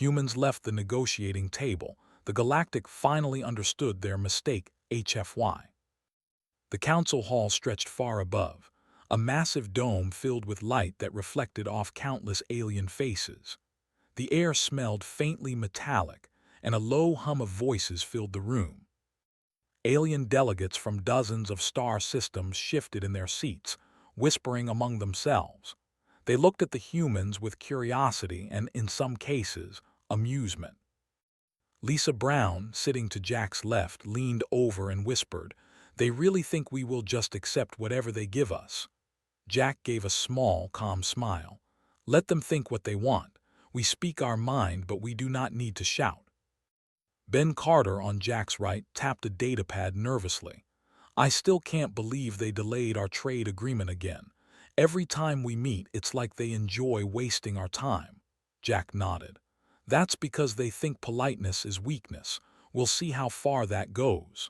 Humans left the negotiating table. The Galactic finally understood their mistake, HFY. The council hall stretched far above, a massive dome filled with light that reflected off countless alien faces. The air smelled faintly metallic, and a low hum of voices filled the room. Alien delegates from dozens of star systems shifted in their seats, whispering among themselves. They looked at the humans with curiosity and, in some cases, amusement. Lisa Brown, sitting to Jack's left, leaned over and whispered, "They really think we will just accept whatever they give us." Jack gave a small, calm smile. "Let them think what they want. We speak our mind, but we do not need to shout." Ben Carter, on Jack's right, tapped a datapad nervously. "I still can't believe they delayed our trade agreement again. Every time we meet, it's like they enjoy wasting our time." Jack nodded. "That's because they think politeness is weakness. We'll see how far that goes."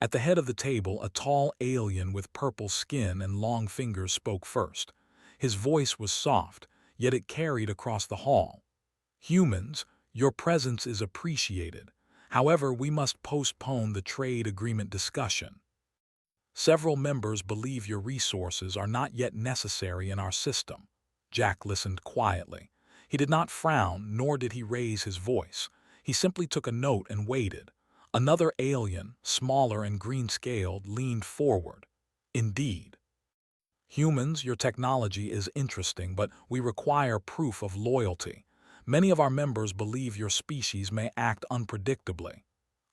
At the head of the table, a tall alien with purple skin and long fingers spoke first. His voice was soft, yet it carried across the hall. "Humans, your presence is appreciated. However, we must postpone the trade agreement discussion. Several members believe your resources are not yet necessary in our system." Jack listened quietly. He did not frown, nor did he raise his voice. He simply took a note and waited. Another alien, smaller and green-scaled, leaned forward. "Indeed. Humans, your technology is interesting, but we require proof of loyalty. Many of our members believe your species may act unpredictably."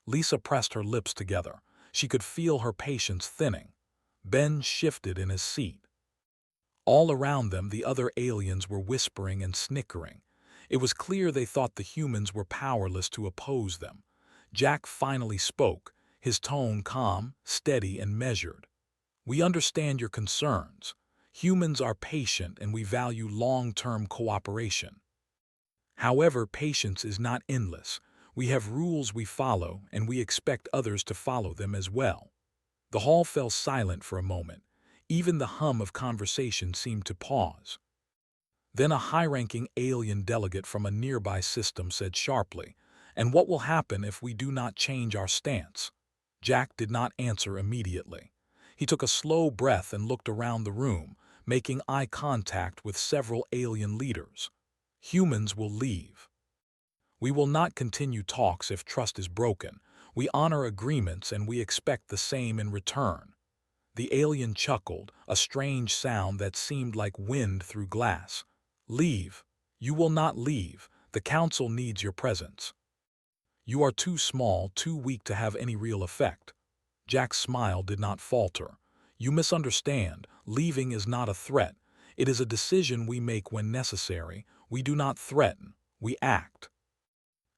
Lisa pressed her lips together. She could feel her patience thinning. Ben shifted in his seat. All around them, the other aliens were whispering and snickering. It was clear they thought the humans were powerless to oppose them. Jack finally spoke, his tone calm, steady, and measured. "We understand your concerns. Humans are patient and we value long-term cooperation. However, patience is not endless. We have rules we follow, and we expect others to follow them as well." The hall fell silent for a moment. Even the hum of conversation seemed to pause. Then a high-ranking alien delegate from a nearby system said sharply, "And what will happen if we do not change our stance?" Jack did not answer immediately. He took a slow breath and looked around the room, making eye contact with several alien leaders. "Humans will leave. We will not continue talks if trust is broken. We honor agreements and we expect the same in return." The alien chuckled, a strange sound that seemed like wind through glass. "Leave. You will not leave. The council needs your presence. You are too small, too weak to have any real effect." Jack's smile did not falter. "You misunderstand. Leaving is not a threat. It is a decision we make when necessary. We do not threaten. We act."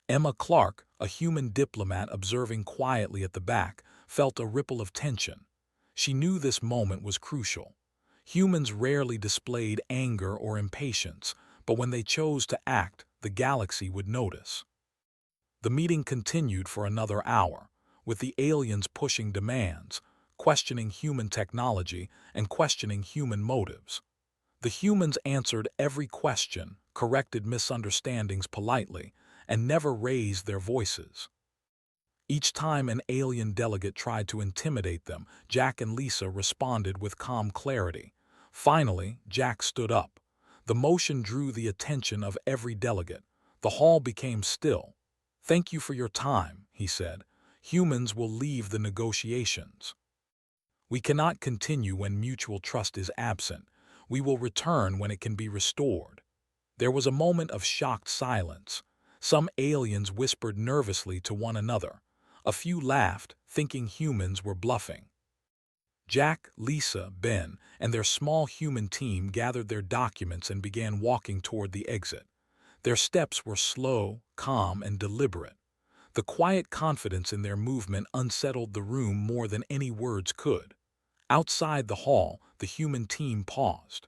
Emma Clark, a human diplomat observing quietly at the back, felt a ripple of tension. She knew this moment was crucial. Humans rarely displayed anger or impatience, but when they chose to act, the galaxy would notice. The meeting continued for another hour, with the aliens pushing demands, questioning human technology, and questioning human motives. The humans answered every question, corrected misunderstandings politely, and never raised their voices. Each time an alien delegate tried to intimidate them, Jack and Lisa responded with calm clarity. Finally, Jack stood up. The motion drew the attention of every delegate. The hall became still. "Thank you for your time," he said. "Humans will leave the negotiations. We cannot continue when mutual trust is absent. We will return when it can be restored." There was a moment of shocked silence. Some aliens whispered nervously to one another. A few laughed, thinking humans were bluffing. Jack, Lisa, Ben, and their small human team gathered their documents and began walking toward the exit. Their steps were slow, calm, and deliberate. The quiet confidence in their movement unsettled the room more than any words could. Outside the hall, the human team paused.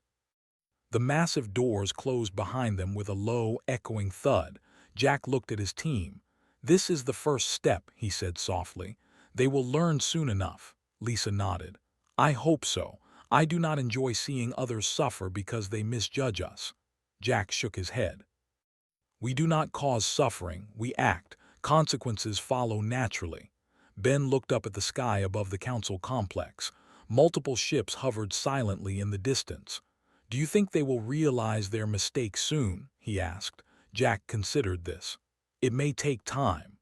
The massive doors closed behind them with a low, echoing thud. Jack looked at his team. "This is the first step," he said softly. "They will learn soon enough." Lisa nodded. "I hope so. I do not enjoy seeing others suffer because they misjudge us." Jack shook his head. We do not cause suffering, we act. Consequences follow naturally. Ben looked up at the sky above the council complex. Multiple ships hovered silently in the distance. "Do you think they will realize their mistake soon?" he asked. Jack considered this. "It may take time.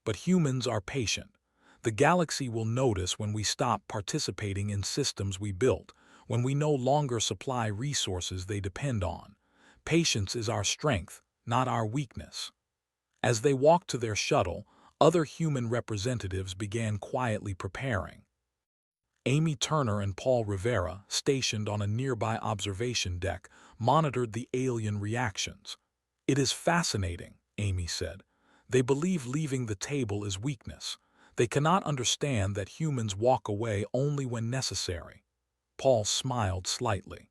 But humans are patient. The galaxy will notice when we stop participating in systems we built, when we no longer supply resources they depend on. Patience is our strength, not our weakness." As they walked to their shuttle, other human representatives began quietly preparing. Amy Turner and Paul Rivera, stationed on a nearby observation deck, monitored the alien reactions. "It is fascinating," Amy said. "They believe leaving the table is weakness. They cannot understand that humans walk away only when necessary." Paul smiled slightly.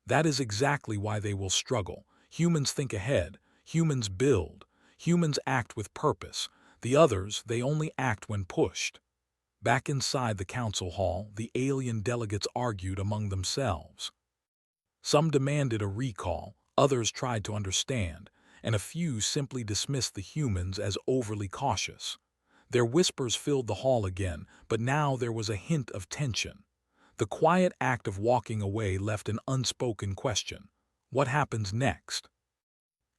"That is exactly why they will struggle. Humans think ahead, humans build, humans act with purpose. The others, they only act when pushed." Back inside the council hall, the alien delegates argued among themselves. Some demanded a recall, others tried to understand, and a few simply dismissed the humans as overly cautious. Their whispers filled the hall again, but now there was a hint of tension. The quiet act of walking away left an unspoken question. What happens next?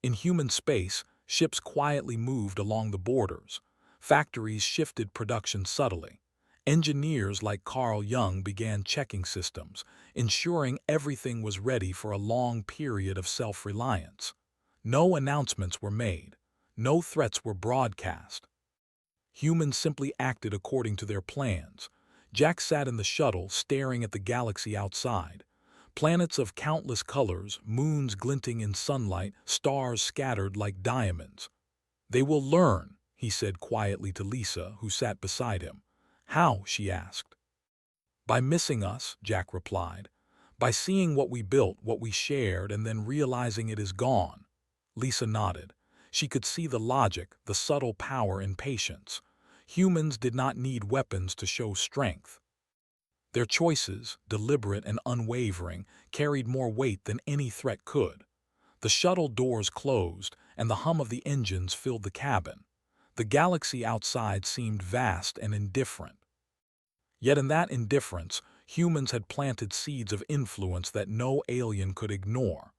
In human space, ships quietly moved along the borders. Factories shifted production subtly. Engineers like Carl Jung began checking systems, ensuring everything was ready for a long period of self-reliance. No announcements were made. No threats were broadcast. Humans simply acted according to their plans. Jack sat in the shuttle, staring at the galaxy outside. Planets of countless colors, moons glinting in sunlight, stars scattered like diamonds. "They will learn," he said quietly to Lisa, who sat beside him. "How?" she asked. "By missing us," Jack replied. "By seeing what we built, what we shared, and then realizing it is gone." Lisa nodded. She could see the logic, the subtle power in patience. Humans did not need weapons to show strength. Their choices, deliberate and unwavering, carried more weight than any threat could. The shuttle doors closed, and the hum of the engines filled the cabin. The galaxy outside seemed vast and indifferent. Yet in that indifference, humans had planted seeds of influence that no alien could ignore.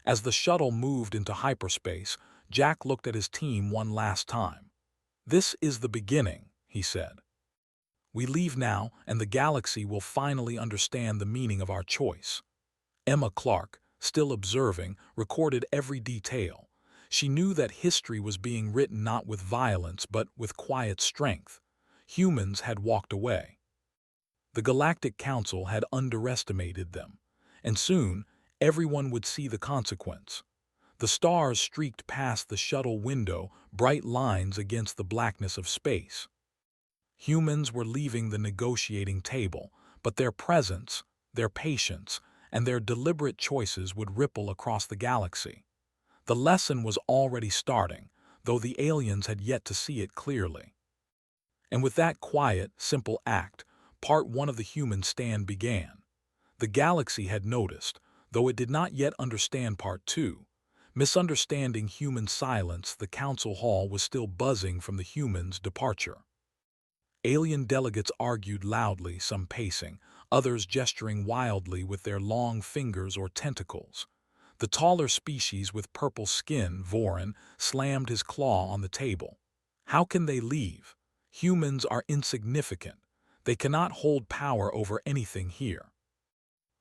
As the shuttle moved into hyperspace, Jack looked at his team one last time. "This is the beginning," he said. "We leave now, and the galaxy will finally understand the meaning of our choice." Emma Clark, still observing, recorded every detail. She knew that history was being written not with violence but with quiet strength. Humans had walked away. The Galactic Council had underestimated them, and soon everyone would see the consequence. The stars streaked past the shuttle window, bright lines against the blackness of space. Humans were leaving the negotiating table, but their presence, their patience, and their deliberate choices would ripple across the galaxy. The lesson was already starting, though the aliens had yet to see it clearly. And with that quiet, simple act, part one of the human stand began. The galaxy had noticed, though it did not yet understand part two. Misunderstanding human silence, the council hall was still buzzing from the humans' departure. Alien delegates argued loudly, some pacing, others gesturing wildly with their long fingers or tentacles. The taller species with purple skin, Vorin, slammed his claw on the table. "How can they leave? Humans are insignificant. They cannot hold power over anything here."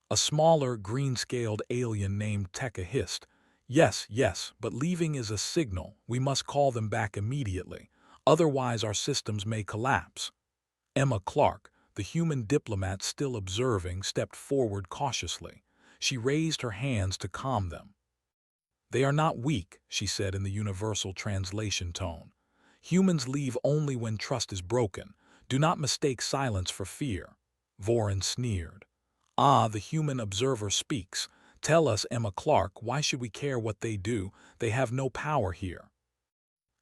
A smaller, green-scaled alien named Tekka hissed, "Yes, yes, but leaving is a signal. We must call them back immediately. Otherwise our systems may collapse." Emma Clark, the human diplomat still observing, stepped forward cautiously. She raised her hands to calm them. "They are not weak," she said in the universal translation tone. "Humans leave only when trust is broken. Do not mistake silence for fear." Vorin sneered. "Ah, the human observer speaks. Tell us, Emma Clark, why should we care what they do? They have no power here."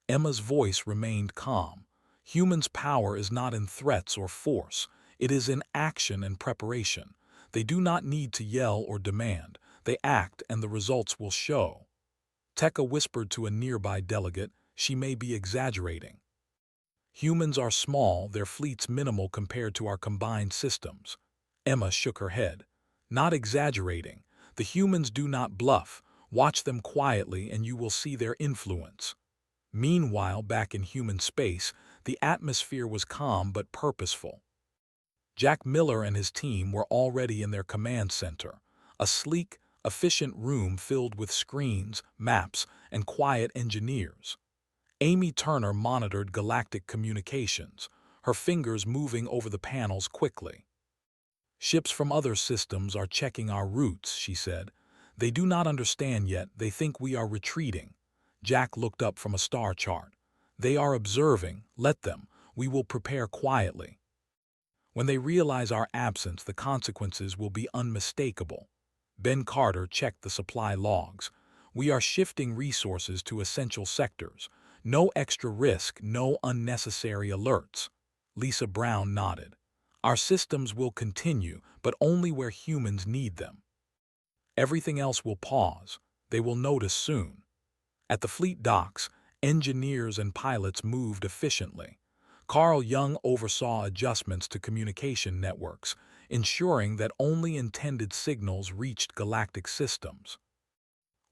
Emma's voice remained calm. "Humans' power is not in threats or force. It is in action and preparation. They do not need to yell or demand. They act and the results will show." Tekka whispered to a nearby delegate, she may be exaggerating. Humans are small, their fleet's minimal compared to our combined systems. Emma shook her head. Not exaggerating. The humans do not bluff. Watch them quietly and you will see their influence. Meanwhile, back in human space, the atmosphere was calm but purposeful. Jack Miller and his team were already in their command center, a sleek, efficient room filled with screens, maps, and quiet engineers. Amy Turner monitored galactic communications, her fingers moving over the panels quickly. Ships from other systems are checking our routes, she said. They do not understand yet, they think we are retreating. Jack looked up from a star chart. They are observing, let them, we will prepare quietly. When they realize our absence, the consequences will be unmistakable. Ben Carter checked the supply logs. We are shifting resources to essential sectors. No extra risk, no unnecessary alerts. Lisa Brown nodded. Our systems will continue, but only where humans need them. Everything else will pause. They will notice soon. At the fleet docks, engineers and pilots moved efficiently. Carl Jung oversaw adjustments to communication networks, ensuring that only intended signals reached galactic systems.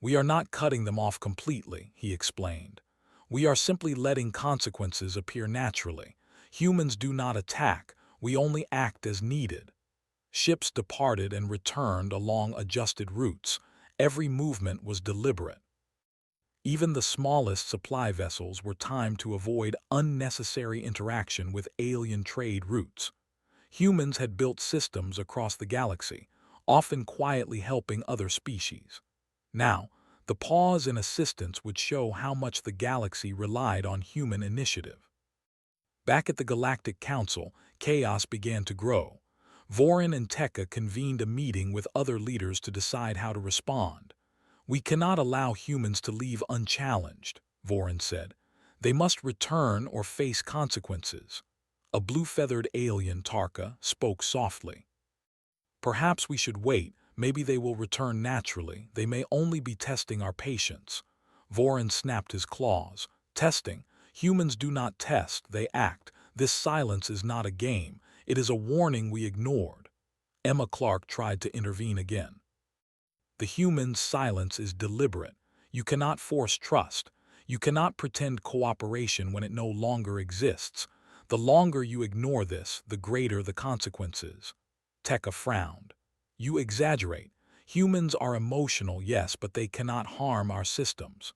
We are not cutting them off completely, he explained. We are simply letting consequences appear naturally. Humans do not attack, we only act as needed. Ships departed and returned along adjusted routes. Every movement was deliberate. Even the smallest supply vessels were timed to avoid unnecessary interaction with alien trade routes. Humans had built systems across the galaxy, often quietly helping other species. Now, the pause in assistance would show how much the galaxy relied on human initiative. Back at the Galactic Council, chaos began to grow. Vorin and Tekka convened a meeting with other leaders to decide how to respond. We cannot allow humans to leave unchallenged, Vorin said. They must return or face consequences. A blue-feathered alien, Tarka, spoke softly. Perhaps we should wait. Maybe they will return naturally. They may only be testing our patience. Vorin snapped his claws. Testing. Humans do not test, they act. This silence is not a game. It is a warning we ignored. Emma Clark tried to intervene again. The human's silence is deliberate. You cannot force trust. You cannot pretend cooperation when it no longer exists. The longer you ignore this, the greater the consequences. Tekka frowned. You exaggerate. Humans are emotional, yes, but they cannot harm our systems.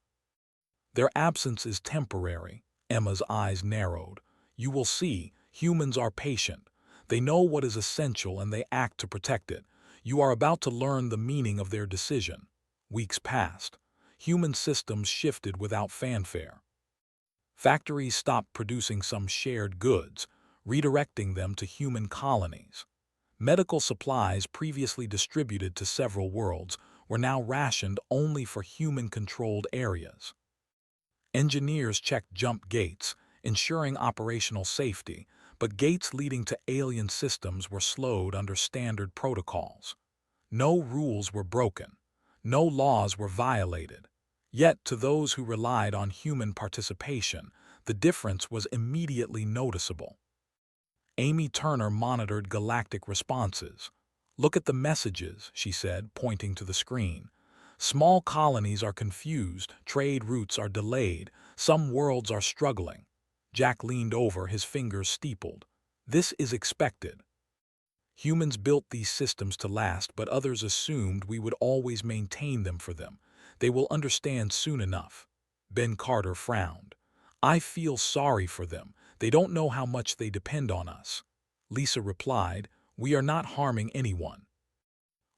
Their absence is temporary. Emma's eyes narrowed. You will see, humans are patient. They know what is essential and they act to protect it. You are about to learn the meaning of their decision. Weeks passed. Human systems shifted without fanfare. Factories stopped producing some shared goods, redirecting them to human colonies. Medical supplies previously distributed to several worlds were now rationed only for human-controlled areas. Engineers checked jump gates, ensuring operational safety, but gates leading to alien systems were slowed under standard protocols. No rules were broken. No laws were violated. Yet, to those who relied on human participation, the difference was immediately noticeable. Amy Turner monitored galactic responses. Look at the messages, she said, pointing to the screen. Small colonies are confused, trade routes are delayed, some worlds are struggling. Jack leaned over, his fingers steepled. This is expected. Humans built these systems to last, but others assumed we would always maintain them for them. They will understand soon enough. Ben Carter frowned. I feel sorry for them. They don't know how much they depend on us. Lisa replied, we are not harming anyone.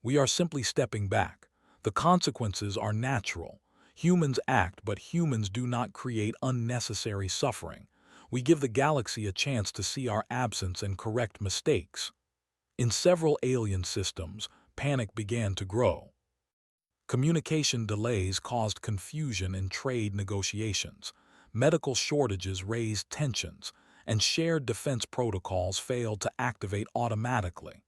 We are simply stepping back. The consequences are natural. Humans act, but humans do not create unnecessary suffering. We give the galaxy a chance to see our absence and correct mistakes. In several alien systems, panic began to grow. Communication delays caused confusion in trade negotiations. Medical shortages raised tensions, and shared defense protocols failed to activate automatically.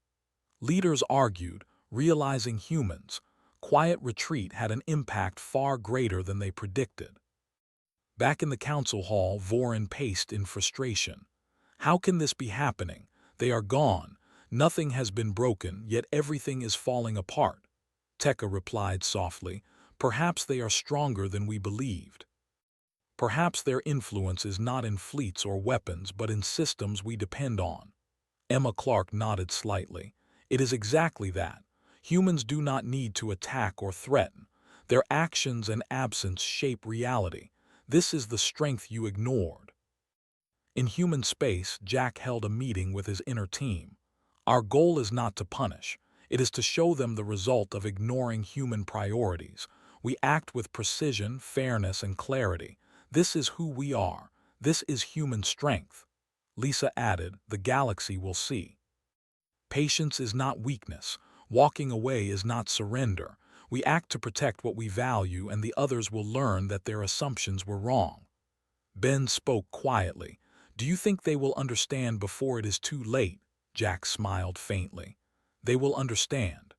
Leaders argued, realizing humans, quiet retreat had an impact far greater than they predicted. Back in the council hall, Vorin paced in frustration. How can this be happening? They are gone. Nothing has been broken, yet everything is falling apart. Tekka replied softly, "Perhaps they are stronger than we believed. Perhaps their influence is not in fleets or weapons, but in systems we depend on." Emma Clark nodded slightly. "It is exactly that. Humans do not need to attack or threaten. Their actions and absence shape reality. This is the strength you ignored." In human space, Jack held a meeting with his inner team. "Our goal is not to punish. It is to show them the result of ignoring human priorities. We act with precision, fairness, and clarity. This is who we are. This is human strength." Lisa added, "The galaxy will see. Patience is not weakness. Walking away is not surrender. We act to protect what we value, and the others will learn that their assumptions were wrong." Ben spoke quietly. "Do you think they will understand before it is too late?" Jack smiled faintly. "They will understand.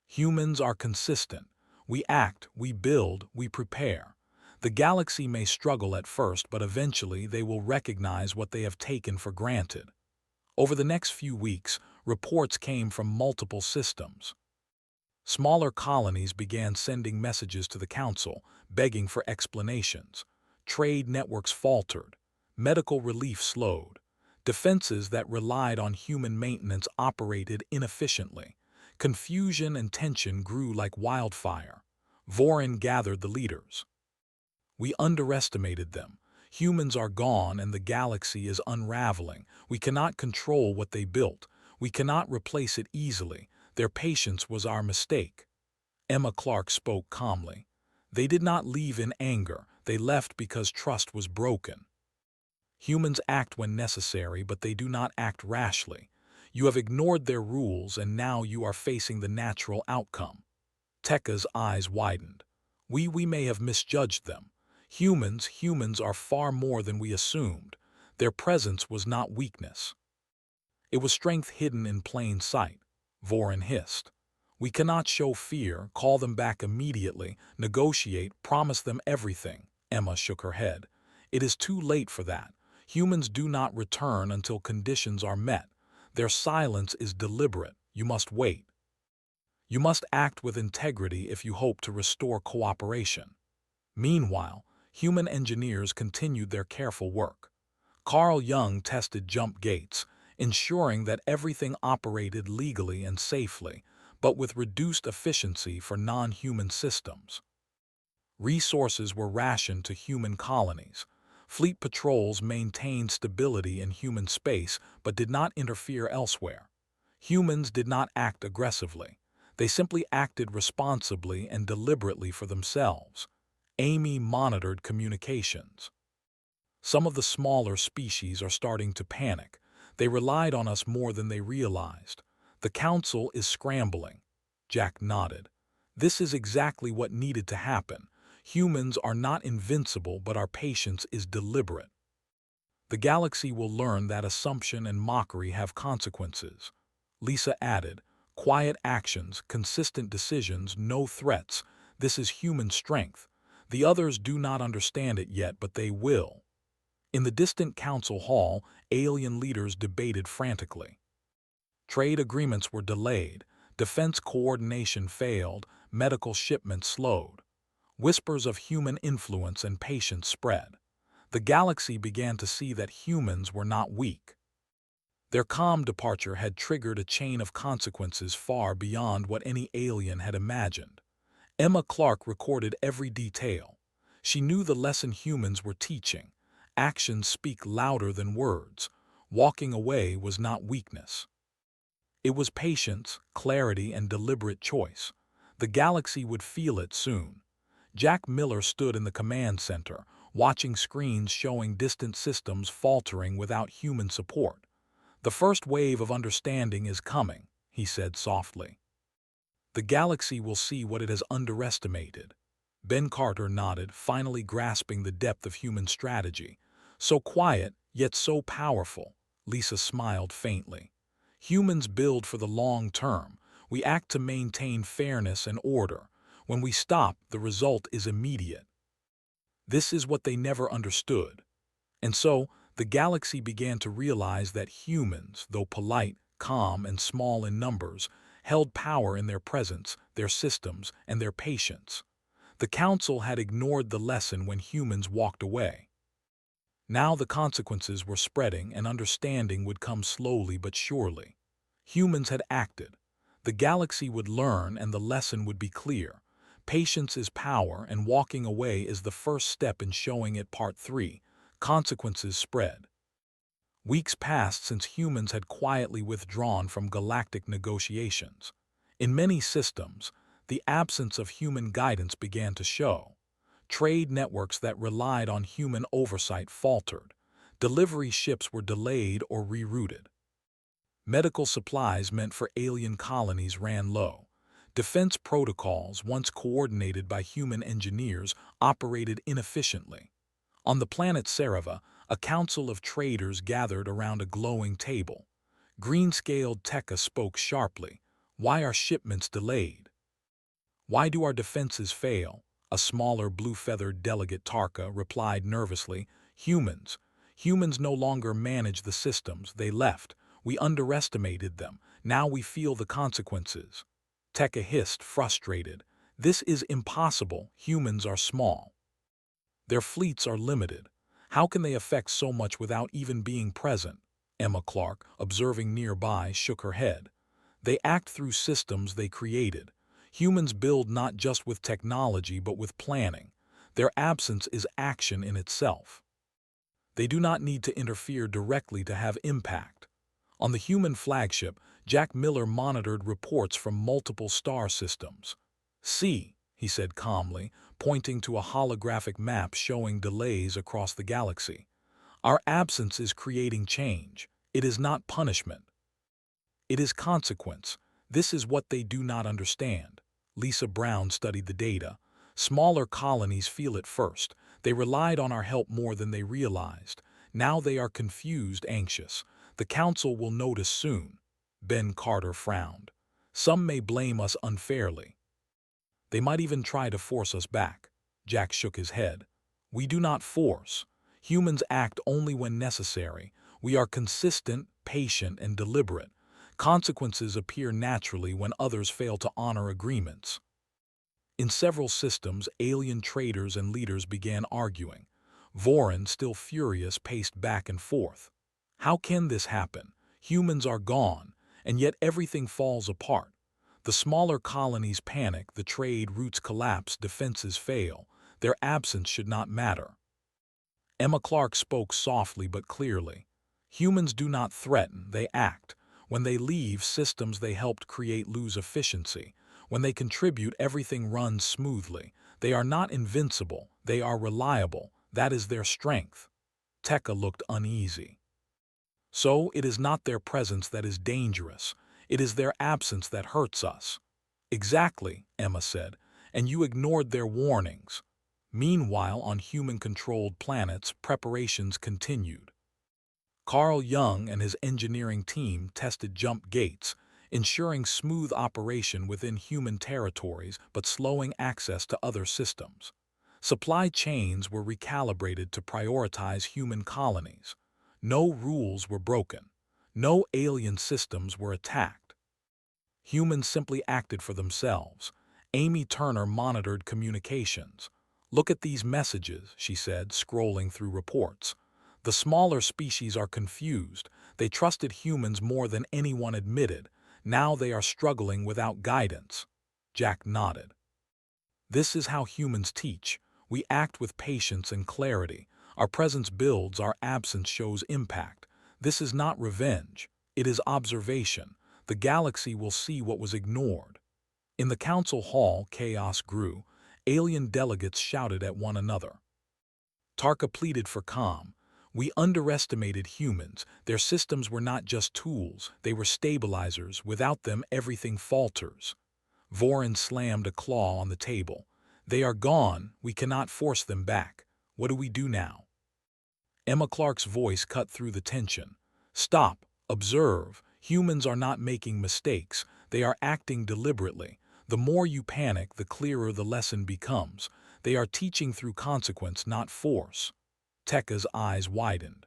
Humans are consistent. We act, we build, we prepare. The galaxy may struggle at first, but eventually they will recognize what they have taken for granted." Over the next few weeks, reports came from multiple systems. Smaller colonies began sending messages to the council, begging for explanations. Trade networks faltered. Medical relief slowed. Defenses that relied on human maintenance operated inefficiently. Confusion and tension grew like wildfire. Vorin gathered the leaders. "We underestimated them. Humans are gone and the galaxy is unraveling. We cannot control what they built. We cannot replace it easily. Their patience was our mistake." Emma Clark spoke calmly. "They did not leave in anger. They left because trust was broken. Humans act when necessary, but they do not act rashly. You have ignored their rules, and now you are facing the natural outcome." Tekka's eyes widened. We may have misjudged them. Humans are far more than we assumed. Their presence was not weakness. It was strength hidden in plain sight." Vorin hissed. "We cannot show fear, call them back immediately, negotiate, promise them everything." Emma shook her head. "It is too late for that. Humans do not return until conditions are met. Their silence is deliberate. You must wait. You must act with integrity if you hope to restore cooperation." Meanwhile, human engineers continued their careful work. Carl Jung tested jump gates, ensuring that everything operated legally and safely, but with reduced efficiency for non-human systems. Resources were rationed to human colonies. Fleet patrols maintained stability in human space but did not interfere elsewhere. Humans did not act aggressively. They simply acted responsibly and deliberately for themselves. Amy monitored communications. "Some of the smaller species are starting to panic. They relied on us more than they realized. The council is scrambling." Jack nodded. "This is exactly what needed to happen. Humans are not invincible, but our patience is deliberate. The galaxy will learn that assumption and mockery have consequences." Lisa added, "Quiet actions, consistent decisions, no threats. This is human strength. The others do not understand it yet, but they will." In the distant council hall, alien leaders debated frantically. Trade agreements were delayed, defense coordination failed, medical shipments slowed. Whispers of human influence and patience spread. The galaxy began to see that humans were not weak. Their calm departure had triggered a chain of consequences far beyond what any alien had imagined. Emma Clark recorded every detail. She knew the lesson humans were teaching. Actions speak louder than words. Walking away was not weakness. It was patience, clarity, and deliberate choice. The galaxy would feel it soon. Jack Miller stood in the command center, watching screens showing distant systems faltering without human support. "The first wave of understanding is coming," he said softly. "The galaxy will see what it has underestimated." Ben Carter nodded, finally grasping the depth of human strategy. "So quiet, yet so powerful." Lisa smiled faintly. "Humans build for the long term. We act to maintain fairness and order. When we stop, the result is immediate. This is what they never understood. And so, the galaxy began to realize that humans, though polite, calm, and small in numbers, held power in their presence, their systems, and their patience. The Council had ignored the lesson when humans walked away. Now the consequences were spreading, and understanding would come slowly but surely. Humans had acted. The galaxy would learn, and the lesson would be clear. Patience is power, and walking away is the first step in showing it. Part 3. Consequences spread. Weeks passed since humans had quietly withdrawn from galactic negotiations. In many systems, the absence of human guidance began to show. Trade networks that relied on human oversight faltered. Delivery ships were delayed or rerouted. Medical supplies meant for alien colonies ran low. Defense protocols, once coordinated by human engineers, operated inefficiently. On the planet Scifi, a council of traders gathered around a glowing table. Green-scaled Tekka spoke sharply. "Why are shipments delayed? Why do our defenses fail?" A smaller blue-feathered delegate, Tarka, replied nervously. Humans. Humans no longer manage the systems. They left. We underestimated them. Now we feel the consequences. Tekka hissed, frustrated. "This is impossible. Humans are small. Their fleets are limited. How can they affect so much without even being present?" Emma Clark, observing nearby, shook her head. "They act through systems they created. Humans build not just with technology but with planning. Their absence is action in itself. They do not need to interfere directly to have impact." On the human flagship, Jack Miller monitored reports from multiple star systems. "See," he said calmly, pointing to a holographic map showing delays across the galaxy. "Our absence is creating change. It is not punishment. It is consequence. This is what they do not understand." Lisa Brown studied the data. "Smaller colonies feel it first. They relied on our help more than they realized. Now they are confused, anxious. The Council will notice soon." Ben Carter frowned. "Some may blame us unfairly. They might even try to force us back." Jack shook his head. "We do not force. Humans act only when necessary. We are consistent, patient, and deliberate. Consequences appear naturally when others fail to honor agreements." In several systems, alien traders and leaders began arguing. Vorin, still furious, paced back and forth. "How can this happen? Humans are gone, and yet everything falls apart. The smaller colonies panic, the trade routes collapse, defenses fail. Their absence should not matter." Emma Clark spoke softly but clearly. "Humans do not threaten, they act. When they leave, systems they helped create lose efficiency. When they contribute, everything runs smoothly. They are not invincible, they are reliable. That is their strength." Tekka looked uneasy. "So it is not their presence that is dangerous. It is their absence that hurts us." "Exactly," Emma said, "and you ignored their warnings." Meanwhile, on human-controlled planets, preparations continued. Carl Jung and his engineering team tested jump gates, ensuring smooth operation within human territories but slowing access to other systems. Supply chains were recalibrated to prioritize human colonies. No rules were broken. No alien systems were attacked. Humans simply acted for themselves. Amy Turner monitored communications. "Look at these messages," she said, scrolling through reports. "The smaller species are confused. They trusted humans more than anyone admitted. Now they are struggling without guidance." Jack nodded. "This is how humans teach. We act with patience and clarity. Our presence builds, our absence shows impact. This is not revenge. It is observation. The galaxy will see what was ignored." In the council hall, chaos grew. Alien delegates shouted at one another. Tarka pleaded for calm. "We underestimated humans. Their systems were not just tools, they were stabilizers. Without them, everything falters." Vorin slammed a claw on the table. "They are gone. We cannot force them back. What do we do now?" Emma Clark's voice cut through the tension. "Stop. Observe. Humans are not making mistakes. They are acting deliberately. The more you panic, the clearer the lesson becomes. They are teaching through consequence, not force. Tekka's eyes widened.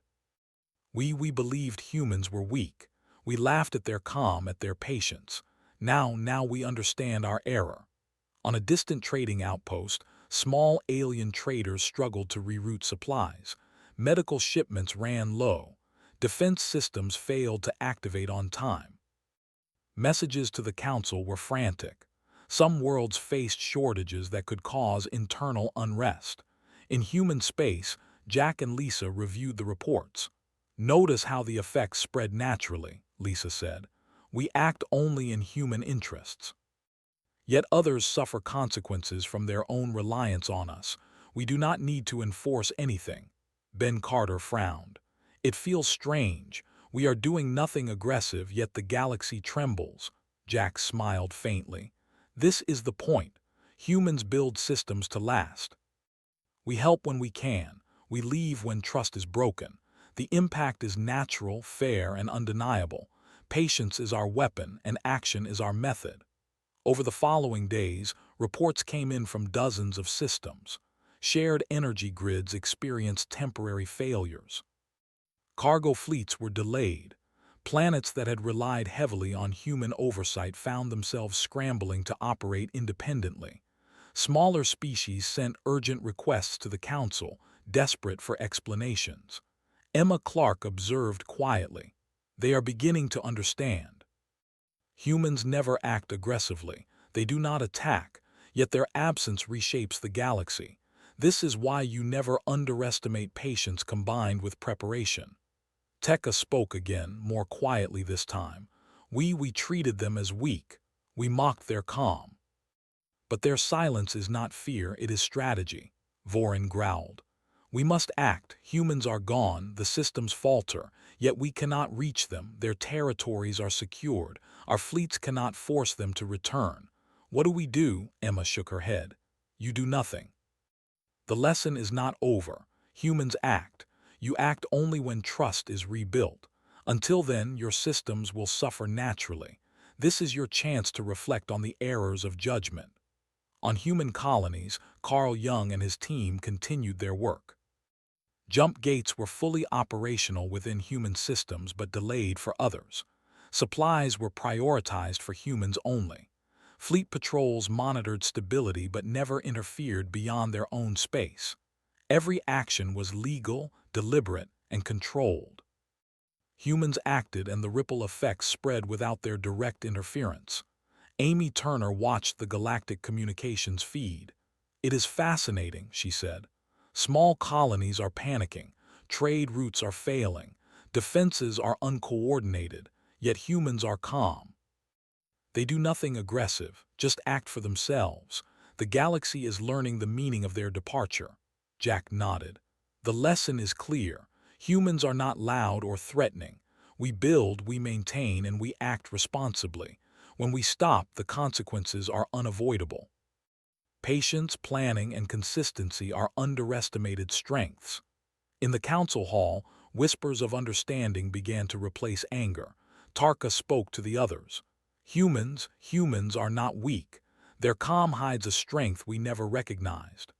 We believed humans were weak. We laughed at their calm, at their patience. Now we understand our error. On a distant trading outpost, small alien traders struggled to reroute supplies. Medical shipments ran low. Defense systems failed to activate on time. Messages to the Council were frantic. Some worlds faced shortages that could cause internal unrest. In human space, Jack and Lisa reviewed the reports. "Notice how the effects spread naturally," Lisa said. "We act only in human interests. Yet others suffer consequences from their own reliance on us. We do not need to enforce anything." Ben Carter frowned. "It feels strange. We are doing nothing aggressive, yet the galaxy trembles." Jack smiled faintly. "This is the point. Humans build systems to last. We help when we can. We leave when trust is broken. The impact is natural, fair, and undeniable. Patience is our weapon, and action is our method." Over the following days, reports came in from dozens of systems. Shared energy grids experienced temporary failures. Cargo fleets were delayed. Planets that had relied heavily on human oversight found themselves scrambling to operate independently. Smaller species sent urgent requests to the Council, desperate for explanations. Emma Clark observed quietly. "They are beginning to understand. Humans never act aggressively. They do not attack, yet their absence reshapes the galaxy. This is why you never underestimate patience combined with preparation." Tekka spoke again, more quietly this time. We treated them as weak. We mocked their calm. "But their silence is not fear, it is strategy," Vorin growled. "We must act. Humans are gone, the systems falter, yet we cannot reach them. Their territories are secured. Our fleets cannot force them to return." "What do we do?" Emma shook her head. "You do nothing. The lesson is not over. Humans act. You act only when trust is rebuilt. Until then, your systems will suffer naturally. This is your chance to reflect on the errors of judgment." On human colonies, Carl Jung and his team continued their work. Jump gates were fully operational within human systems but delayed for others. Supplies were prioritized for humans only. Fleet patrols monitored stability but never interfered beyond their own space. Every action was legal, deliberate, and controlled. Humans acted and the ripple effects spread without their direct interference. Amy Turner watched the galactic communications feed. "It is fascinating," she said. "Small colonies are panicking, trade routes are failing, defenses are uncoordinated, yet humans are calm. They do nothing aggressive, just act for themselves. The galaxy is learning the meaning of their departure." Jack nodded. "The lesson is clear. Humans are not loud or threatening. We build, we maintain, and we act responsibly. When we stop, the consequences are unavoidable." Patience, planning, and consistency are underestimated strengths. In the council hall, whispers of understanding began to replace anger. Tarka spoke to the others. Humans are not weak. Their calm hides a strength we never recognized.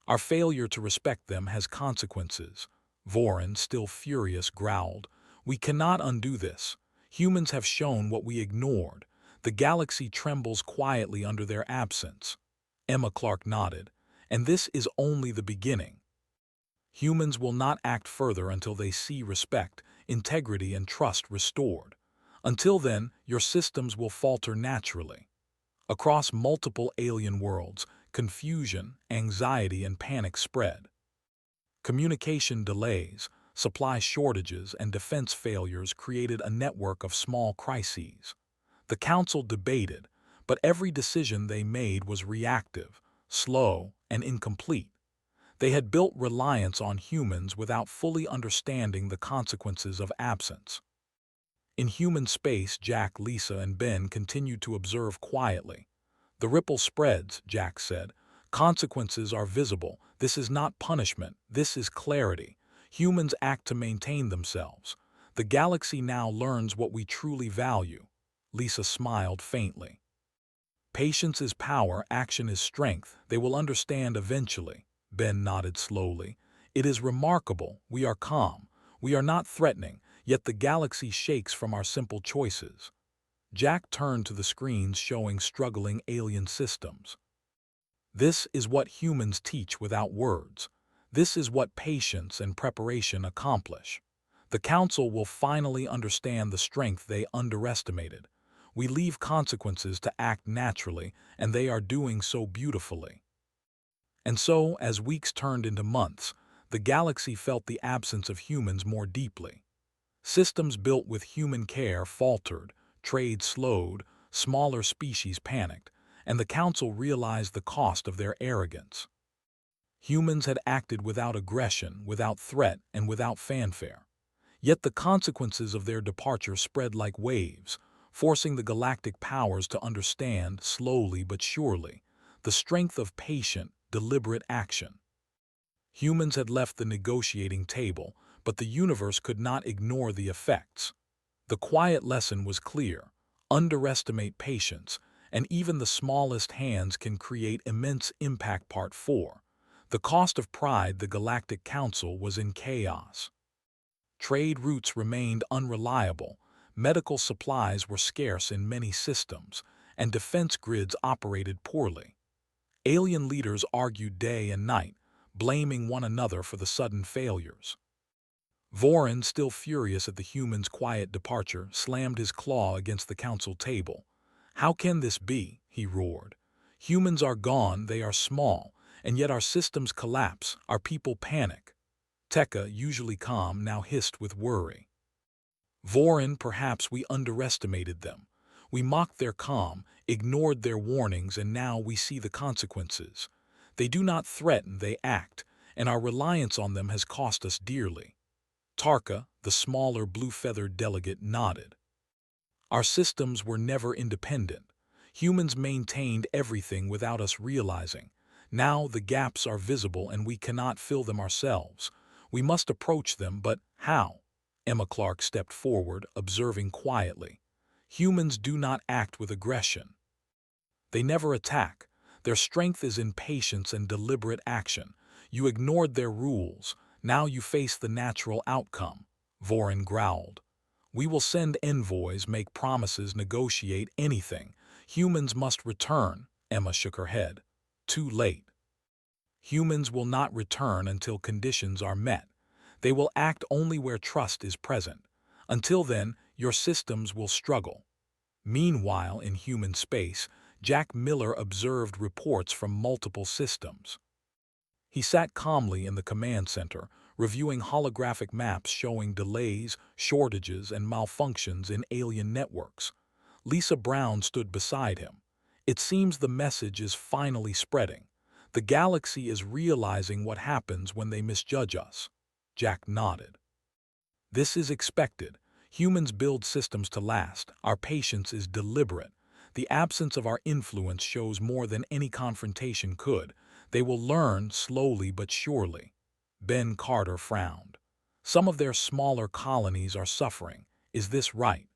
Our failure to respect them has consequences." Vorin, still furious, growled. "We cannot undo this. Humans have shown what we ignored. The galaxy trembles quietly under their absence." Emma Clark nodded. "And this is only the beginning. Humans will not act further until they see respect, integrity, and trust restored. Until then, your systems will falter naturally." Across multiple alien worlds, confusion, anxiety, and panic spread. Communication delays, supply shortages, and defense failures created a network of small crises. The Council debated, but every decision they made was reactive, slow, and incomplete. They had built reliance on humans without fully understanding the consequences of absence. In human space, Jack, Lisa, and Ben continued to observe quietly. "The ripple spreads," Jack said. "Consequences are visible. This is not punishment. This is clarity. Humans act to maintain themselves. The galaxy now learns what we truly value: Lisa smiled faintly. Patience is power, action is strength. They will understand eventually. Ben nodded slowly. It is remarkable. We are calm. We are not threatening, yet the galaxy shakes from our simple choices. Jack turned to the screens showing struggling alien systems. This is what humans teach without words. This is what patience and preparation accomplish. The Council will finally understand the strength they underestimated. We leave consequences to act naturally, and they are doing so beautifully. And so, as weeks turned into months, the galaxy felt the absence of humans more deeply. Systems built with human care faltered, trade slowed, smaller species panicked, and the Council realized the cost of their arrogance. Humans had acted without aggression, without threat, and without fanfare. Yet the consequences of their departure spread like waves, forcing the galactic powers to understand, slowly but surely, the strength of patient, deliberate action. Humans had left the negotiating table, but the universe could not ignore the effects. The quiet lesson was clear: underestimate patience, and even the smallest hands can create immense impact. Part 4. The cost of pride. The Galactic Council was in chaos. Trade routes remained unreliable, medical supplies were scarce in many systems, and defense grids operated poorly. Alien leaders argued day and night, blaming one another for the sudden failures. Vorin, still furious at the humans' quiet departure, slammed his claw against the council table. "How can this be?" he roared. "Humans are gone, they are small, and yet our systems collapse, our people panic." Tekka, usually calm, now hissed with worry. "Vorin, perhaps we underestimated them. We mocked their calm, ignored their warnings, and now we see the consequences. They do not threaten, they act, and our reliance on them has cost us dearly." Tarka, the smaller blue-feathered delegate, nodded. "Our systems were never independent. Humans maintained everything without us realizing. Now the gaps are visible and we cannot fill them ourselves. We must approach them, but how?" Emma Clark stepped forward, observing quietly. "Humans do not act with aggression. They never attack. Their strength is in patience and deliberate action. You ignored their rules. Now you face the natural outcome." Vorin growled. "We will send envoys, make promises, negotiate anything. Humans must return." Emma shook her head. "Too late. Humans will not return until conditions are met. They will act only where trust is present. Until then, your systems will struggle." Meanwhile, in human space, Jack Miller observed reports from multiple systems. He sat calmly in the command center, reviewing holographic maps showing delays, shortages, and malfunctions in alien networks. Lisa Brown stood beside him. "It seems the message is finally spreading. The galaxy is realizing what happens when they misjudge us." Jack nodded. "This is expected. Humans build systems to last. Our patience is deliberate. The absence of our influence shows more than any confrontation could. They will learn slowly but surely." Ben Carter frowned. "Some of their smaller colonies are suffering. Is this right?"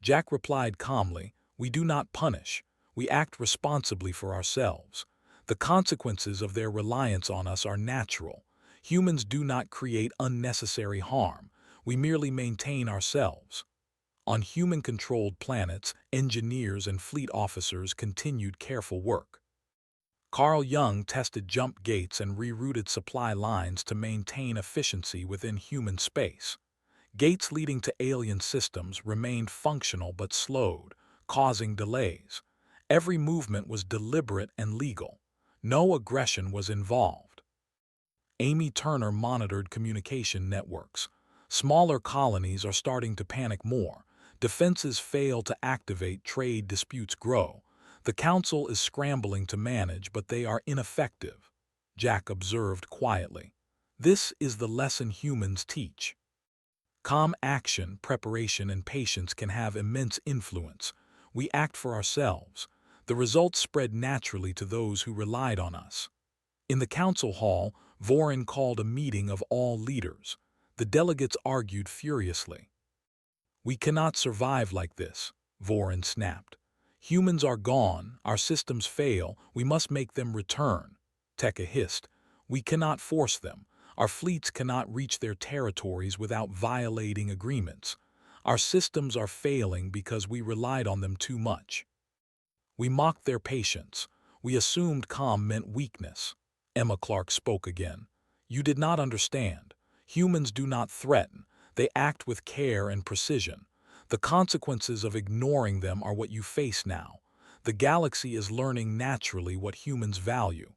Jack replied calmly, "We do not punish. We act responsibly for ourselves. The consequences of their reliance on us are natural. Humans do not create unnecessary harm. We merely maintain ourselves." On human-controlled planets, engineers and fleet officers continued careful work. Carl Jung tested jump gates and rerouted supply lines to maintain efficiency within human space. Gates leading to alien systems remained functional but slowed, causing delays. Every movement was deliberate and legal. No aggression was involved. Amy Turner monitored communication networks. Smaller colonies are starting to panic more. Defenses fail to activate, trade disputes grow. The Council is scrambling to manage, but they are ineffective. Jack observed quietly. "This is the lesson humans teach. Calm action, preparation, and patience can have immense influence. We act for ourselves. The results spread naturally to those who relied on us." In the council hall, Vorin called a meeting of all leaders. The delegates argued furiously. "We cannot survive like this. Vorin snapped. Humans are gone, our systems fail, we must make them return. Tekka hissed. We cannot force them. Our fleets cannot reach their territories without violating agreements. Our systems are failing because we relied on them too much. We mocked their patience. We assumed calm meant weakness. Emma Clark spoke again. You did not understand. Humans do not threaten. They act with care and precision. The consequences of ignoring them are what you face now. The galaxy is learning naturally what humans value.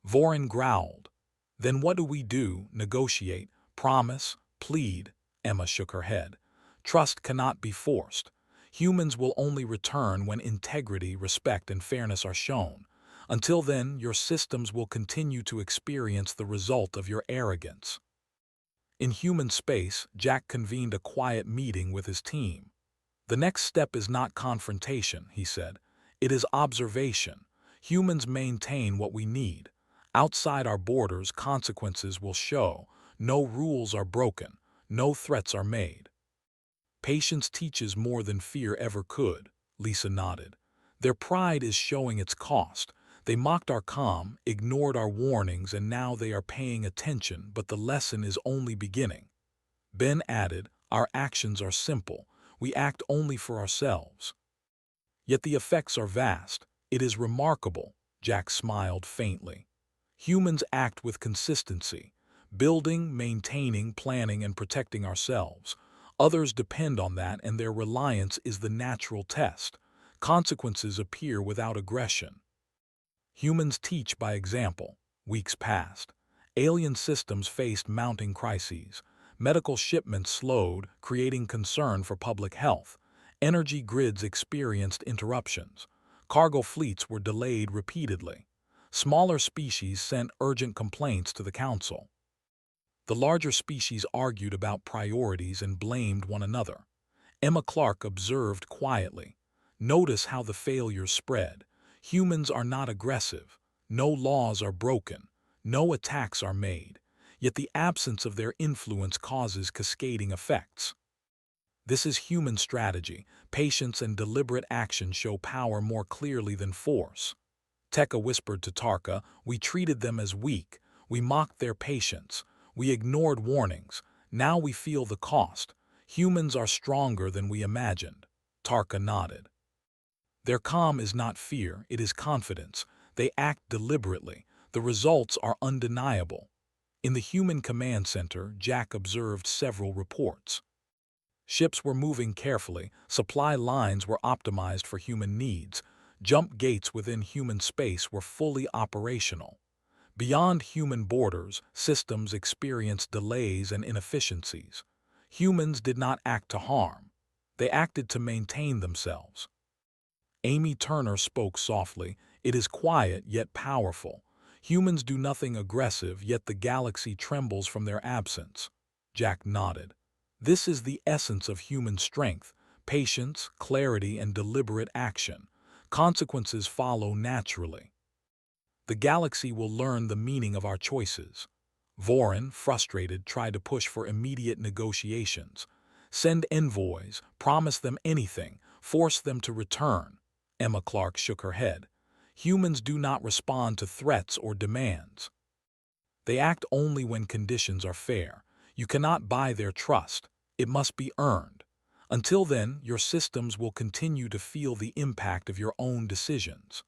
Vorin growled. Then what do? Negotiate, promise, plead? Emma shook her head. Trust cannot be forced. Humans will only return when integrity, respect, and fairness are shown. Until then, your systems will continue to experience the result of your arrogance. In human space, Jack convened a quiet meeting with his team. The next step is not confrontation, he said. It is observation. Humans maintain what we need. Outside our borders, consequences will show. No rules are broken. No threats are made. Patience teaches more than fear ever could, Lisa nodded. Their pride is showing its cost. They mocked our calm, ignored our warnings, and now they are paying attention, but the lesson is only beginning. Ben added, our actions are simple. We act only for ourselves. Yet the effects are vast. It is remarkable, Jack smiled faintly. Humans act with consistency, building, maintaining, planning, and protecting ourselves. Others depend on that, and their reliance is the natural test. Consequences appear without aggression. Humans teach by example. Weeks passed. Alien systems faced mounting crises. Medical shipments slowed, creating concern for public health. Energy grids experienced interruptions. Cargo fleets were delayed repeatedly. Smaller species sent urgent complaints to the Council. The larger species argued about priorities and blamed one another. Emma Clark observed quietly. Notice how the failures spread. Humans are not aggressive. No laws are broken. No attacks are made. Yet the absence of their influence causes cascading effects. This is human strategy. Patience and deliberate action show power more clearly than force. Tekka whispered to Tarka, we treated them as weak. We mocked their patience. We ignored warnings. Now we feel the cost. Humans are stronger than we imagined. Tarka nodded. Their calm is not fear, it is confidence. They act deliberately. The results are undeniable. In the Human Command Center, Jack observed several reports. Ships were moving carefully, supply lines were optimized for human needs, jump gates within human space were fully operational. Beyond human borders, systems experienced delays and inefficiencies. Humans did not act to harm. They acted to maintain themselves. Amy Turner spoke softly. It is quiet yet powerful. Humans do nothing aggressive, yet the galaxy trembles from their absence. Jack nodded. This is the essence of human strength, patience, clarity, and deliberate action. Consequences follow naturally. The galaxy will learn the meaning of our choices. Vorin, frustrated, tried to push for immediate negotiations. Send envoys, promise them anything, force them to return. Emma Clark shook her head. Humans do not respond to threats or demands. They act only when conditions are fair. You cannot buy their trust. It must be earned. Until then, your systems will continue to feel the impact of your own decisions.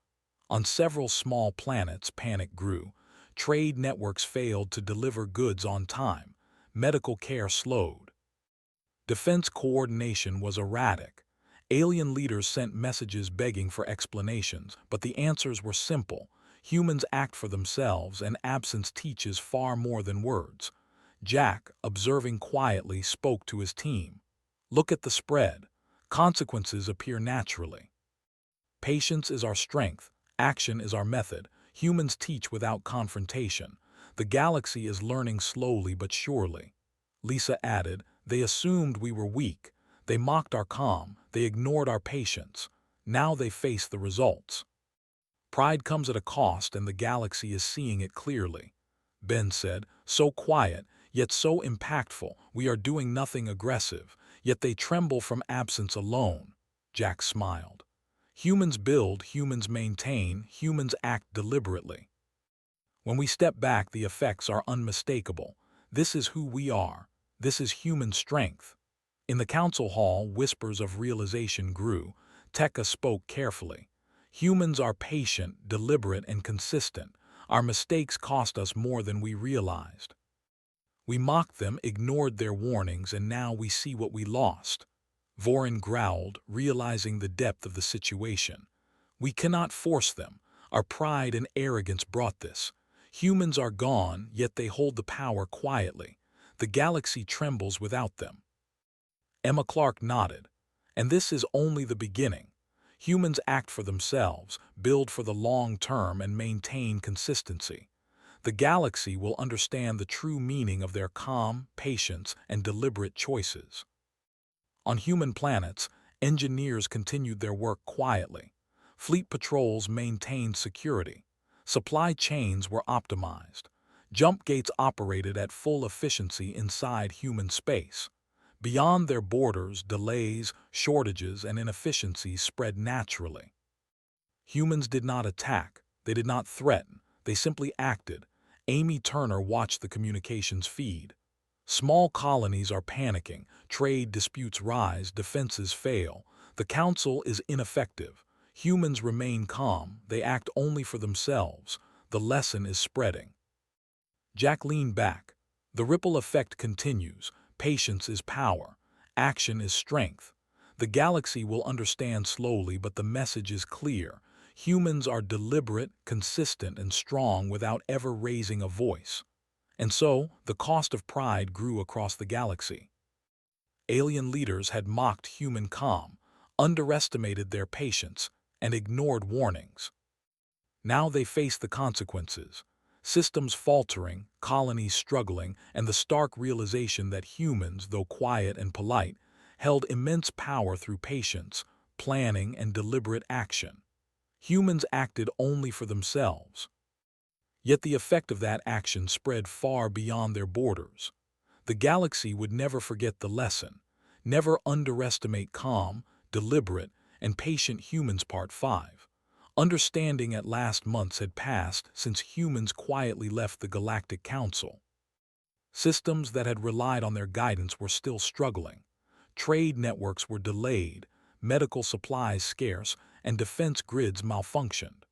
On several small planets, panic grew. Trade networks failed to deliver goods on time. Medical care slowed. Defense coordination was erratic. Alien leaders sent messages begging for explanations, but the answers were simple. Humans act for themselves, and absence teaches far more than words. Jack, observing quietly, spoke to his team. Look at the spread. Consequences appear naturally. Patience is our strength. Action is our method. Humans teach without confrontation. The galaxy is learning slowly but surely. Lisa added, they assumed we were weak. They mocked our calm. They ignored our patience. Now they face the results. Pride comes at a cost, and the galaxy is seeing it clearly. Ben said, so quiet, yet so impactful. We are doing nothing aggressive, yet they tremble from absence alone. Jack smiled. Humans build, humans maintain, humans act deliberately. When we step back, the effects are unmistakable. This is who we are. This is human strength. In the council hall, whispers of realization grew. Tekka spoke carefully. Humans are patient, deliberate, and consistent. Our mistakes cost us more than we realized. We mocked them, ignored their warnings, and now we see what we lost. Vorin growled, realizing the depth of the situation. We cannot force them. Our pride and arrogance brought this. Humans are gone, yet they hold the power quietly. The galaxy trembles without them. Emma Clark nodded. And this is only the beginning. Humans act for themselves, build for the long term, and maintain consistency. The galaxy will understand the true meaning of their calm, patience, and deliberate choices. On human planets, engineers continued their work quietly. Fleet patrols maintained security. Supply chains were optimized. Jump gates operated at full efficiency inside human space. Beyond their borders, delays, shortages, and inefficiencies spread naturally. Humans did not attack. They did not threaten. They simply acted. Amy Turner watched the communications feed. Small colonies are panicking. Trade disputes rise. Defenses fail. The council is ineffective. Humans remain calm. They act only for themselves. The lesson is spreading. Jack leaned back. The ripple effect continues. Patience is power. Action is strength. The galaxy will understand slowly, but the message is clear. Humans are deliberate, consistent, and strong without ever raising a voice. And so, the cost of pride grew across the galaxy. Alien leaders had mocked human calm, underestimated their patience, and ignored warnings. Now they faced the consequences. Systems faltering, colonies struggling, and the stark realization that humans, though quiet and polite, held immense power through patience, planning, and deliberate action. Humans acted only for themselves. Yet the effect of that action spread far beyond their borders. The galaxy would never forget the lesson. Never underestimate calm, deliberate, and patient humans. Part 5. Understanding at last. Months had passed since humans quietly left the Galactic Council. Systems that had relied on their guidance were still struggling. Trade networks were delayed, medical supplies scarce, and defense grids malfunctioned.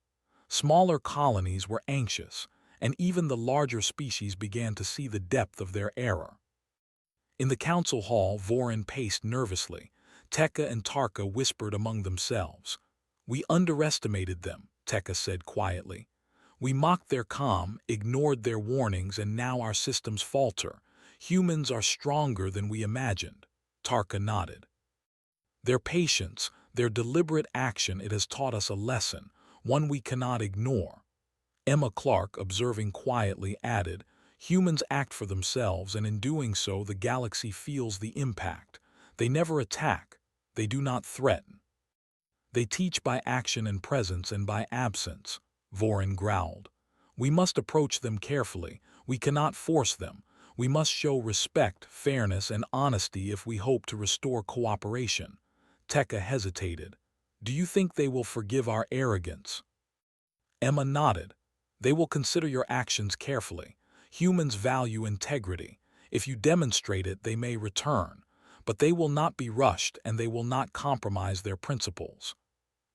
Smaller colonies were anxious, and even the larger species began to see the depth of their error. In the council hall, Vorin paced nervously. Tekka and Tarka whispered among themselves. "We underestimated them," Tekka said quietly. "We mocked their calm, ignored their warnings, and now our systems falter. Humans are stronger than we imagined." Tarka nodded. "Their patience, their deliberate action, it has taught us a lesson, one we cannot ignore." Emma Clark, observing quietly, added, "Humans act for themselves, and in doing so the galaxy feels the impact. They never attack. They do not threaten. They teach by action and presence and by absence." Vorin growled. "We must approach them carefully. We cannot force them. We must show respect, fairness, and honesty if we hope to restore cooperation." Tekka hesitated. "Do you think they will forgive our arrogance?" Emma nodded. "They will consider your actions carefully. Humans value integrity. If you demonstrate it, they may return. But they will not be rushed, and they will not compromise their principles."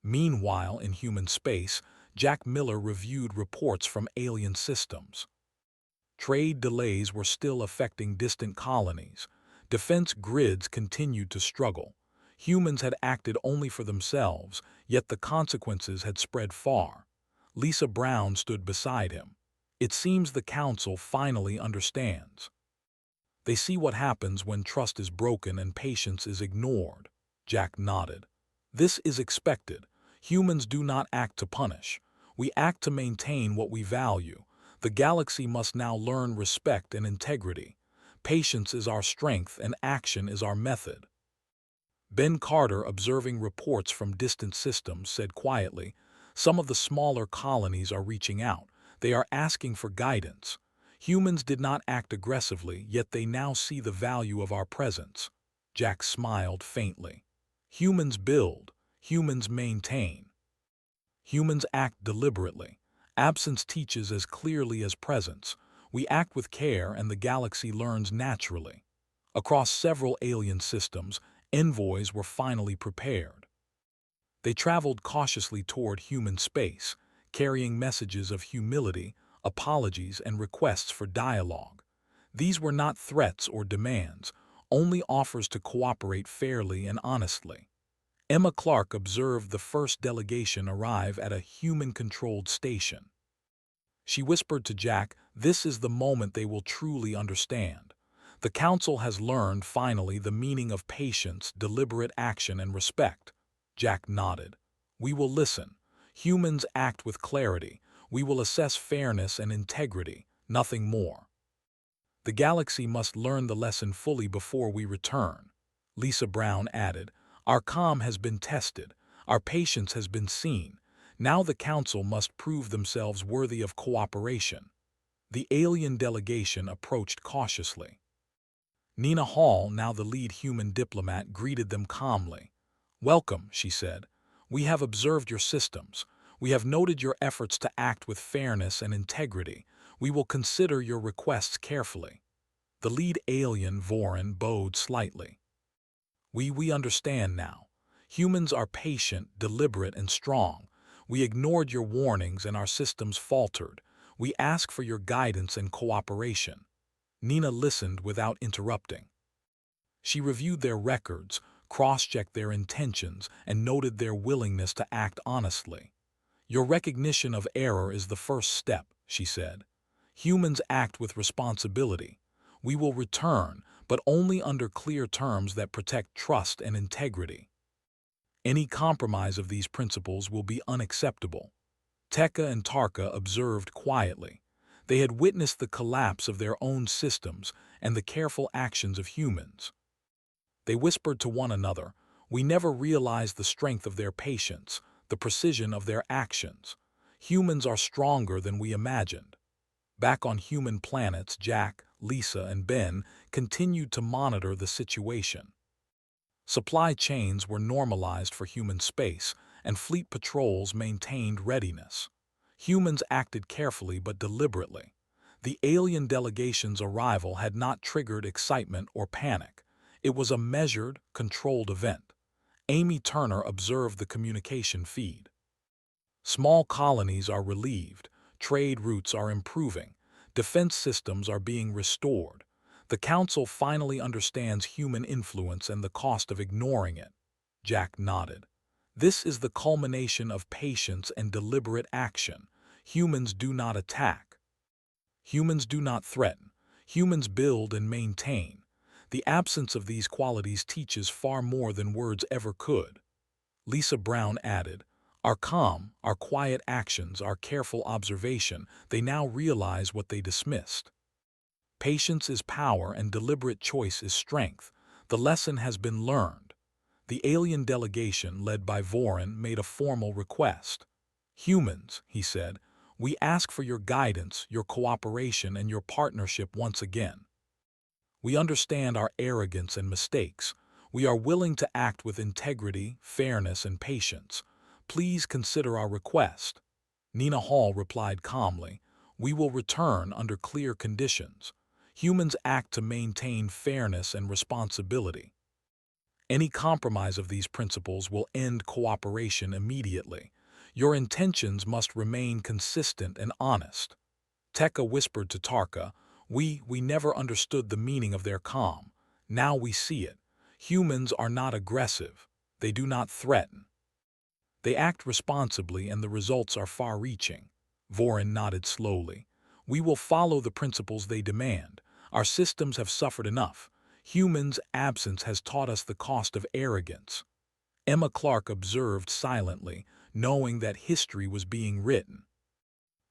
Meanwhile, in human space, Jack Miller reviewed reports from alien systems. Trade delays were still affecting distant colonies. Defense grids continued to struggle. Humans had acted only for themselves, yet the consequences had spread far. Lisa Brown stood beside him. "It seems the Council finally understands. They see what happens when trust is broken and patience is ignored." Jack nodded. "This is expected. Humans do not act to punish. We act to maintain what we value. The galaxy must now learn respect and integrity. Patience is our strength and action is our method." Ben Carter, observing reports from distant systems, said quietly, "Some of the smaller colonies are reaching out. They are asking for guidance. Humans did not act aggressively, yet they now see the value of our presence." Jack smiled faintly. "Humans build. Humans maintain. Humans act deliberately. Absence teaches as clearly as presence. We act with care and the galaxy learns naturally. Across several alien systems, envoys were finally prepared. They traveled cautiously toward human space, carrying messages of humility, apologies, and requests for dialogue. These were not threats or demands, only offers to cooperate fairly and honestly. Emma Clark observed the first delegation arrive at a human-controlled station. She whispered to Jack, "This is the moment they will truly understand. The Council has learned, finally, the meaning of patience, deliberate action, and respect." Jack nodded. "We will listen. Humans act with clarity. We will assess fairness and integrity, nothing more. The galaxy must learn the lesson fully before we return." Lisa Brown added, "Our calm has been tested. Our patience has been seen. Now the Council must prove themselves worthy of cooperation." The alien delegation approached cautiously. Nina Hall, now the lead human diplomat, greeted them calmly. "Welcome," she said. "We have observed your systems. We have noted your efforts to act with fairness and integrity. We will consider your requests carefully." The lead alien, Vorin, bowed slightly. We understand now. Humans are patient, deliberate, and strong. We ignored your warnings and our systems faltered. We ask for your guidance and cooperation." Nina listened without interrupting. She reviewed their records, cross-checked their intentions, and noted their willingness to act honestly. "Your recognition of error is the first step," she said. "Humans act with responsibility. We will return, but only under clear terms that protect trust and integrity. Any compromise of these principles will be unacceptable." Tekka and Tarka observed quietly. They had witnessed the collapse of their own systems and the careful actions of humans. They whispered to one another, "We never realized the strength of their patience, the precision of their actions. Humans are stronger than we imagined." Back on human planets, Jack, Lisa, and Ben continued to monitor the situation. Supply chains were normalized for human space, and fleet patrols maintained readiness. Humans acted carefully but deliberately. The alien delegation's arrival had not triggered excitement or panic. It was a measured, controlled event. Amy Turner observed the communication feed. Small colonies are relieved, trade routes are improving, defense systems are being restored. The Council finally understands human influence and the cost of ignoring it. Jack nodded. "This is the culmination of patience and deliberate action. Humans do not attack. Humans do not threaten. Humans build and maintain. The absence of these qualities teaches far more than words ever could." Lisa Brown added, "Our calm, our quiet actions, our careful observation, they now realize what they dismissed. Patience is power and deliberate choice is strength. The lesson has been learned." The alien delegation, led by Vorin, made a formal request. "Humans," he said, "we ask for your guidance, your cooperation, and your partnership once again. We understand our arrogance and mistakes. We are willing to act with integrity, fairness, and patience. Please consider our request." Nina Hall replied calmly, "We will return under clear conditions. Humans act to maintain fairness and responsibility. Any compromise of these principles will end cooperation immediately. Your intentions must remain consistent and honest." Tekka whispered to Tarka, We never understood the meaning of their calm. Now we see it. Humans are not aggressive. They do not threaten. They act responsibly and the results are far-reaching." Vorin nodded slowly. "We will follow the principles they demand. Our systems have suffered enough. Humans' absence has taught us the cost of arrogance." Emma Clark observed silently, knowing that history was being written.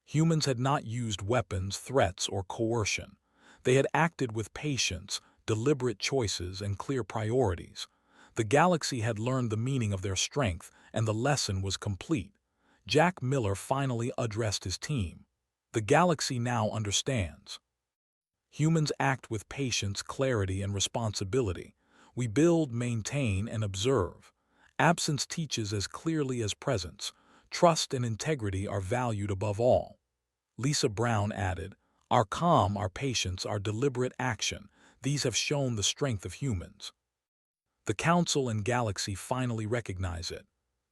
Humans had not used weapons, threats, or coercion. They had acted with patience, deliberate choices, and clear priorities. The galaxy had learned the meaning of their strength, and the lesson was complete. Jack Miller finally addressed his team. "The galaxy now understands. Humans act with patience, clarity, and responsibility. We build, maintain, and observe. Absence teaches as clearly as presence. Trust and integrity are valued above all. Lisa Brown added, our calm, our patience, our deliberate action, these have shown the strength of humans. The Council and Galaxy finally recognize it.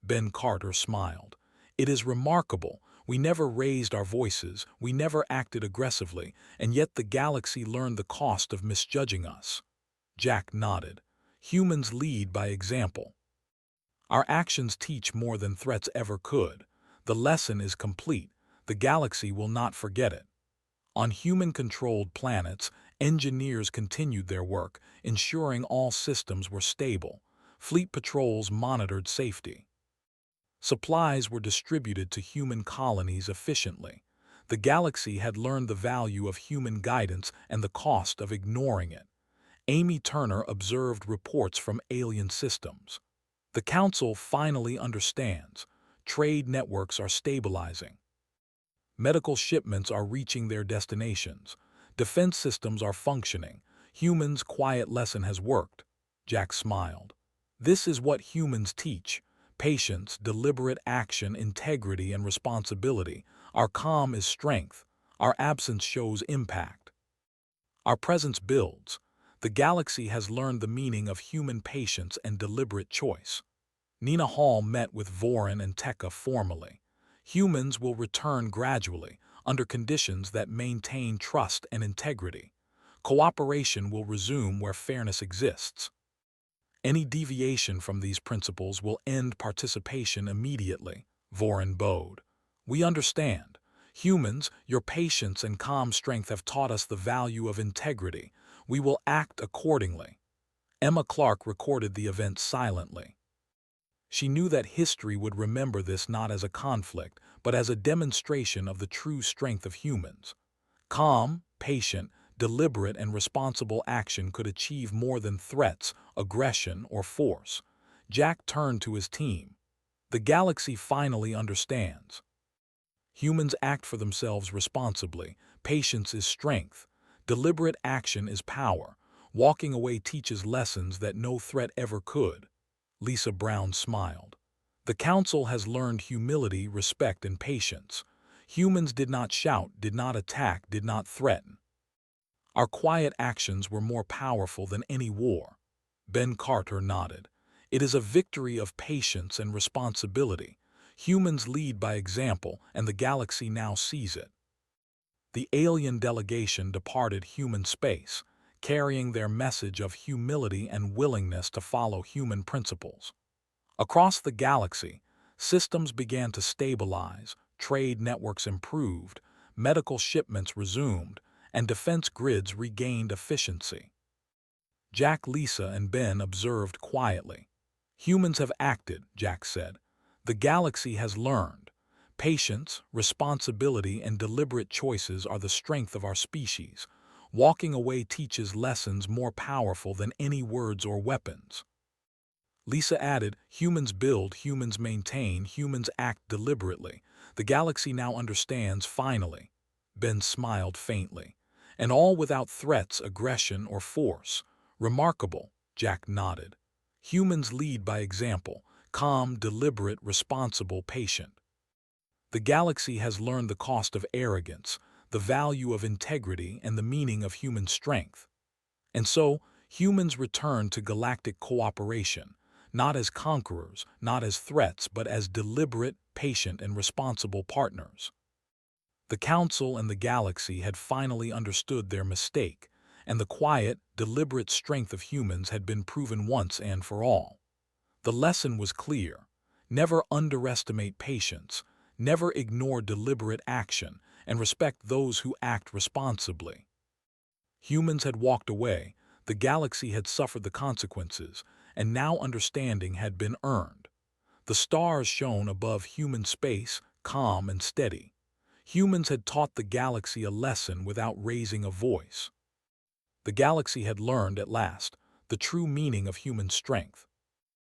Ben Carter smiled. It is remarkable. We never raised our voices, we never acted aggressively, and yet the Galaxy learned the cost of misjudging us. Jack nodded. Humans lead by example. Our actions teach more than threats ever could. The lesson is complete. The Galaxy will not forget it. On human-controlled planets, engineers continued their work, ensuring all systems were stable. Fleet patrols monitored safety. Supplies were distributed to human colonies efficiently. The Galaxy had learned the value of human guidance and the cost of ignoring it. Amy Turner observed reports from alien systems. The Council finally understands. Trade networks are stabilizing. Medical shipments are reaching their destinations. Defense systems are functioning. Humans' quiet lesson has worked. Jack smiled. This is what humans teach. Patience, deliberate action, integrity, and responsibility. Our calm is strength. Our absence shows impact. Our presence builds. The Galaxy has learned the meaning of human patience and deliberate choice. Nina Hall met with Vorin and Tekka formally. Humans will return gradually, under conditions that maintain trust and integrity. Cooperation will resume where fairness exists. Any deviation from these principles will end participation immediately, Vorin bowed. We understand. Humans, your patience and calm strength have taught us the value of integrity. We will act accordingly. Emma Clark recorded the event silently. She knew that history would remember this not as a conflict, but as a demonstration of the true strength of humans. Calm, patient, deliberate, and responsible action could achieve more than threats, aggression, or force. Jack turned to his team. The Galaxy finally understands. Humans act for themselves responsibly. Patience is strength. Deliberate action is power. Walking away teaches lessons that no threat ever could. Lisa Brown smiled. The Council has learned humility, respect, and patience. Humans did not shout, did not attack, did not threaten. Our quiet actions were more powerful than any war. Ben Carter nodded. It is a victory of patience and responsibility. Humans lead by example, and the Galaxy now sees it. The alien delegation departed human space, carrying their message of humility and willingness to follow human principles. Across the Galaxy, systems began to stabilize, trade networks improved, medical shipments resumed, and defense grids regained efficiency. Jack, Lisa, and Ben observed quietly. Humans have acted, Jack said. The Galaxy has learned. Patience, responsibility, and deliberate choices are the strength of our species. Walking away teaches lessons more powerful than any words or weapons. Lisa added, humans build, humans maintain, humans act deliberately. The Galaxy now understands finally. Ben smiled faintly. And all without threats, aggression, or force. Remarkable, Jack nodded. Humans lead by example, calm, deliberate, responsible, patient. The Galaxy has learned the cost of arrogance, the value of integrity, and the meaning of human strength. And so, humans return to galactic cooperation, not as conquerors, not as threats, but as deliberate, patient, and responsible partners. The Council and the Galaxy had finally understood their mistake, and the quiet, deliberate strength of humans had been proven once and for all. The lesson was clear. Never underestimate patience, never ignore deliberate action, and respect those who act responsibly. Humans had walked away, the Galaxy had suffered the consequences, and now understanding had been earned. The stars shone above human space, calm and steady. Humans had taught the Galaxy a lesson without raising a voice. The Galaxy had learned at last the true meaning of human strength.